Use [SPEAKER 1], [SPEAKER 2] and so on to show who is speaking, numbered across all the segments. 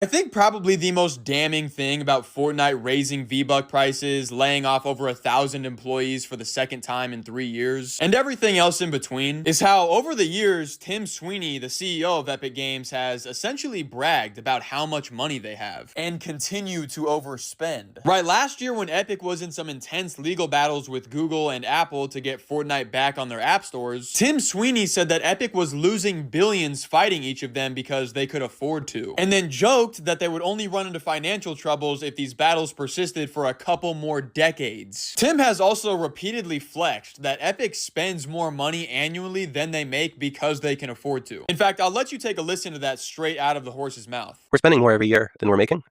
[SPEAKER 1] I think probably the most damning thing about Fortnite raising V-Buck prices, laying off over 1,000 employees for the second time in 3 years, and everything else in between is how over the years, Tim Sweeney, the CEO of Epic Games, has essentially bragged about how much money they have and continue to overspend. Right, last year when Epic was in some intense legal battles with Google and Apple to get Fortnite back on their app stores, Tim Sweeney said that Epic was losing billions fighting each of them because they could afford to, and then joked that they would only run into financial troubles if these battles persisted for a couple more decades. Tim has also repeatedly flexed that Epic spends more money annually than they make because they can afford to. In fact, I'll let you take a listen to that straight out of the horse's mouth.
[SPEAKER 2] We're spending more every year than we're making.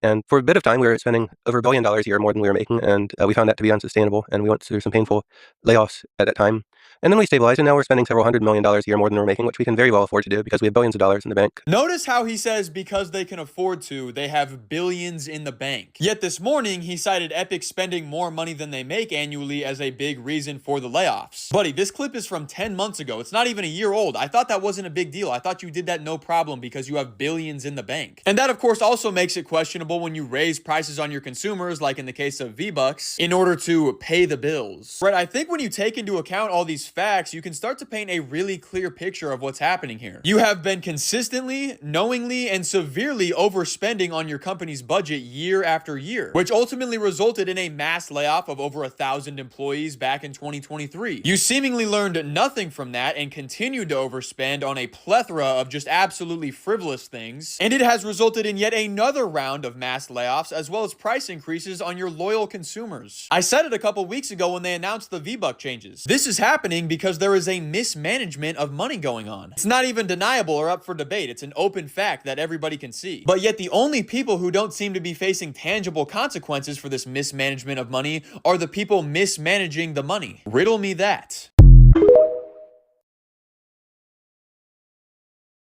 [SPEAKER 2] And for a bit of time, we were spending over $1 billion a year more than we were making, and we found that to be unsustainable, and we went through some painful layoffs at that time. And then we stabilized, and now we're spending several $100 million a year more than we're making, which we can very well afford to do because we have billions of dollars in the bank.
[SPEAKER 1] Notice how he says because they can afford to, they have billions in the bank. Yet this morning, he cited Epic spending more money than they make annually as a big reason for the layoffs. Buddy, this clip is from 10 months ago. It's not even a year old. I thought that wasn't a big deal. I thought you did that no problem because you have billions in the bank. And that, of course, also makes it questionable when you raise prices on your consumers, like in the case of V-Bucks, in order to pay the bills. Right, I think when you take into account all these facts, you can start to paint a really clear picture of what's happening here. You have been consistently, knowingly, and severely overspending on your company's budget year after year, which ultimately resulted in a mass layoff of over 1,000 employees back in 2023. You seemingly learned nothing from that and continued to overspend on a plethora of just absolutely frivolous things, and it has resulted in yet another round of mass layoffs as well as price increases on your loyal consumers. I said it a couple weeks ago when they announced the V-Buck changes. This is happening because there is a mismanagement of money going on. It's not even deniable or up for debate. It's an open fact that everybody can see. But yet the only people who don't seem to be facing tangible consequences for this mismanagement of money are the people mismanaging the money. Riddle me that.